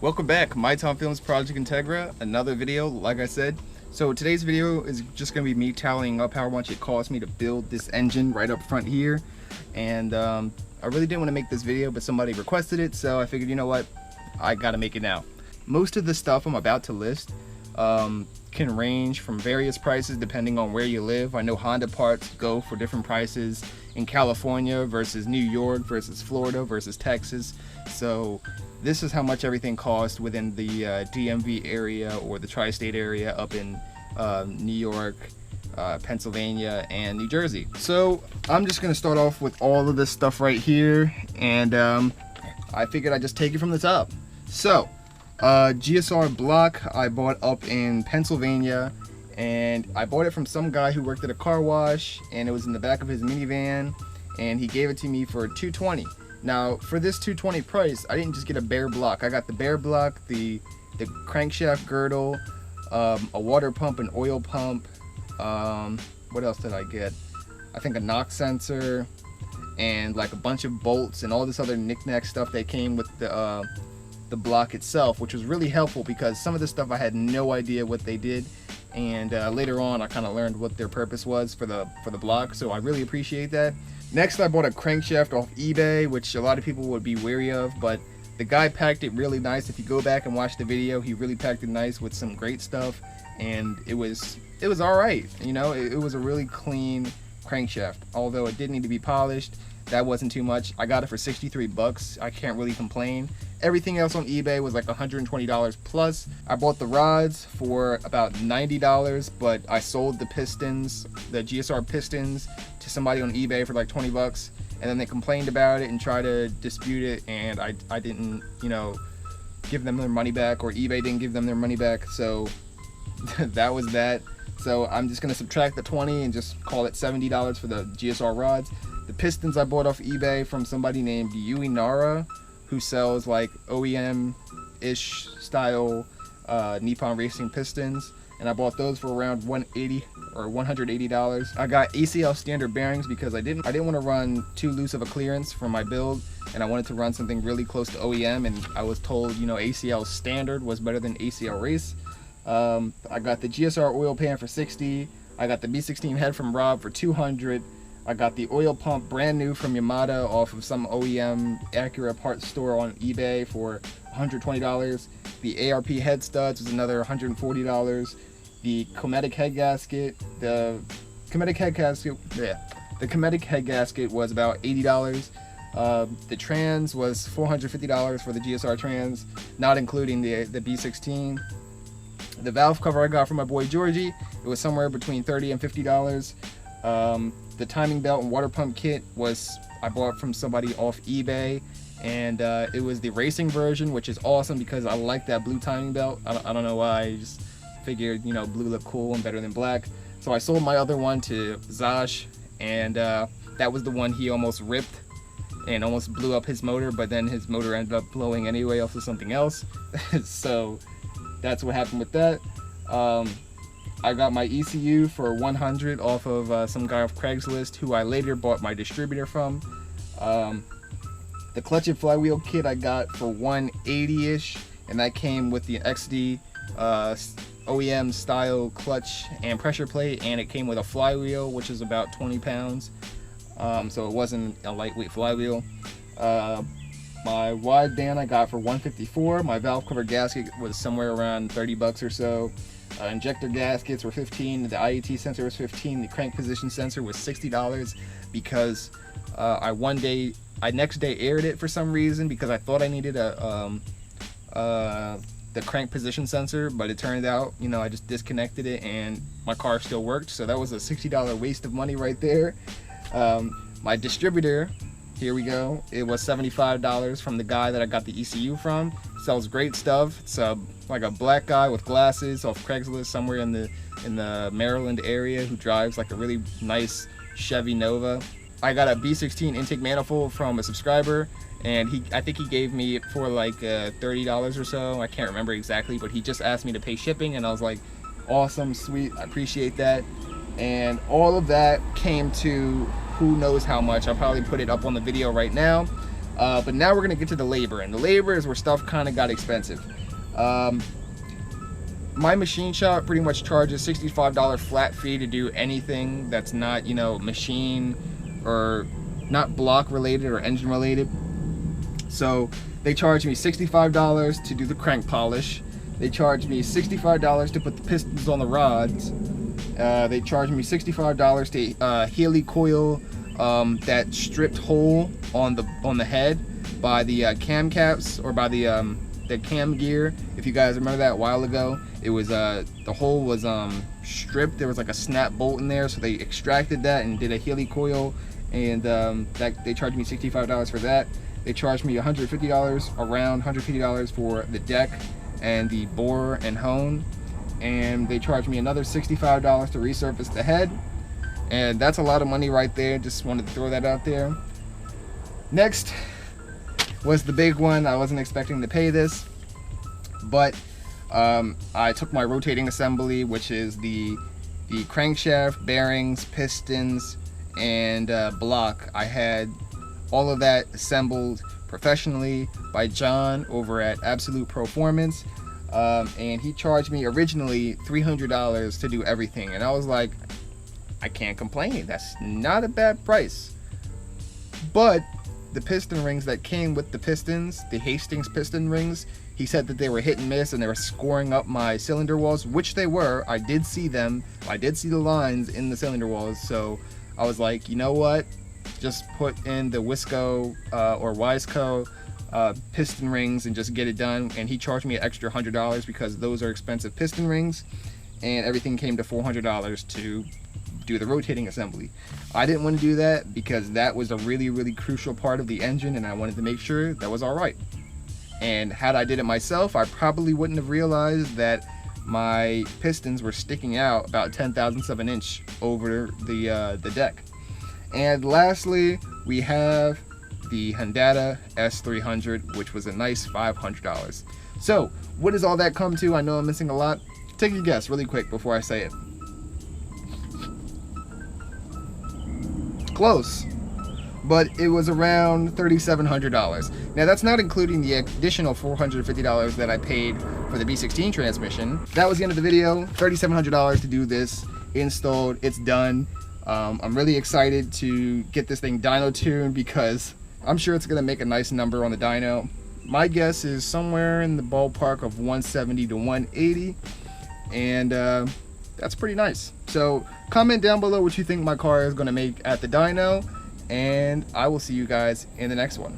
Welcome back, My Tom Films Project Integra, another video, like I said. So today's video is just going to be me tallying up how much it cost me to build this engine right up front here. And I really didn't want to make this video, but somebody requested it, so I figured, you know what, I gotta make it now. Most of the stuff I'm about to list can range from various prices depending on where you live. I know Honda parts go for different prices in California versus New York versus Florida versus Texas. So this is how much everything costs within the DMV area or the tri-state area up in New York, Pennsylvania, and New Jersey. So I'm just gonna start off with all of this stuff right here, and I figured I'd just take it from the top. So Gsr Block I bought up in Pennsylvania, and I bought it from some guy who worked at a car wash, and it was in the back of his minivan, and he gave it to me for $220. Now for this $220 price, I didn't just get a bare block. I got the bare block, the crankshaft girdle, a water pump, an oil pump, what else did I get? I think a knock sensor, and like a bunch of bolts and all this other knick-knack stuff that came with the block itself, which was really helpful because some of this stuff I had no idea what they did, and later on I kind of learned what their purpose was for the block, so I really appreciate that. Next, I bought a crankshaft off eBay, which a lot of people would be wary of, but the guy packed it really nice. If you go back and watch the video, he really packed it nice with some great stuff, and it was all right. You know, it was a really clean crankshaft, although it did need to be polished. That wasn't too much. I got it for 63 bucks. I can't really complain. Everything else on eBay was like $120 plus. I bought the rods for about $90, but I sold the pistons, the Gsr pistons, to somebody on eBay for like 20 bucks. And then they complained about it and tried to dispute it, and I didn't, you know, give them their money back, or eBay didn't give them their money back. So that was that. So I'm just gonna subtract the 20 and just call it $70 for the Gsr rods. The pistons I bought off eBay from somebody named Nara, who sells like OEM-ish style Nippon Racing pistons, and I bought those for around $180 or $180. I got ACL standard bearings because I didn't want to run too loose of a clearance for my build, and I wanted to run something really close to OEM, and I was told, you know, ACL standard was better than ACL race. I got the Gsr oil pan for $60. I got the B16 head from Rob for $200. I got the oil pump brand new from Yamada off of some OEM Acura parts store on eBay for $120. The ARP head studs was another $140. The Cometic head gasket, the Cometic head gasket was about $80. The trans was $450 for the Gsr trans, not including the B16. The valve cover I got from my boy Georgie, it was somewhere between $30 and $50. The timing belt and water pump kit I bought from somebody off eBay, and it was the racing version, which is awesome because I like that blue timing belt. I don't know why, I just figured, you know, blue looked cool and better than black. So I sold my other one to Zosh, and that was the one he almost ripped and almost blew up his motor, but then his motor ended up blowing anyway off of something else. So that's what happened with that. I got my ECU for $100 off of some guy off Craigslist who I later bought my distributor from. The clutch and flywheel kit I got for $180-ish, and that came with the XD OEM style clutch and pressure plate, and it came with a flywheel, which is about 20 pounds. So it wasn't a lightweight flywheel. My wide band I got for $154. My valve cover gasket was somewhere around 30 bucks or so. Injector gaskets were $15. The IAT sensor was $15. The crank position sensor was $60 because I next day aired it for some reason because I thought I needed the crank position sensor, but it turned out, you know, I just disconnected it and my car still worked. So that was a $60 waste of money right there. My distributor, here we go, it was $75 from the guy that I got the ECU from. Sells great stuff. It's like a black guy with glasses off Craigslist somewhere in the Maryland area who drives like a really nice Chevy Nova. I got a B16 intake manifold from a subscriber, and I think he gave me it for like $30 or so. I can't remember exactly, but he just asked me to pay shipping, and I was like, awesome, sweet, I appreciate that. And all of that came to who knows how much. I'll probably put it up on the video right now. But now we're gonna get to the labor, and the labor is where stuff kind of got expensive. My machine shop pretty much charges $65 flat fee to do anything that's not, you know, machine or not block related or engine related. So they charge me $65 to do the crank polish. They charge me $65 to put the pistons on the rods. They charge me $65 to heli coil that stripped hole on the head by the cam caps, or by the cam gear. If you guys remember that a while ago, it was the hole was stripped. There was like a snap bolt in there, so they extracted that and did a heli coil, and that they charged me $65 for that. They charged me $150, around $150 for the deck and the bore and hone, and they charged me another $65 to resurface the head, and that's a lot of money right there. Just wanted to throw that out there. Next was the big one. I wasn't expecting to pay this, but I took my rotating assembly, which is the crankshaft, bearings, pistons, and block. I had all of that assembled professionally by John over at Absolute Performance, and he charged me originally $300 to do everything, and I was like, I can't complain. That's not a bad price. But the piston rings that came with the pistons, the Hastings piston rings, he said that they were hit and miss and they were scoring up my cylinder walls, which they were. I did see them. I did see the lines in the cylinder walls. So I was like, you know what? Just put in the Wisco or Wiseco piston rings and just get it done. And he charged me an extra $100 because those are expensive piston rings, and everything came to $400 to do the rotating assembly. I didn't want to do that because that was a really crucial part of the engine, and I wanted to make sure that was all right. And had I did it myself, I probably wouldn't have realized that my pistons were sticking out about 0.1 of an inch over the deck. And lastly, we have the Honda S300, which was a nice $500. So what does all that come to? I know I'm missing a lot. Take a guess really quick before I say it. Close, but it was around $3,700. Now that's not including the additional $450 that I paid for the B16 transmission. That was the end of the video. $3,700 to do this installed. It's done. I'm really excited to get this thing dyno tuned because I'm sure it's gonna make a nice number on the dyno. My guess is somewhere in the ballpark of 170 to 180, and that's pretty nice. So comment down below what you think my car is going to make at the dyno, and I will see you guys in the next one.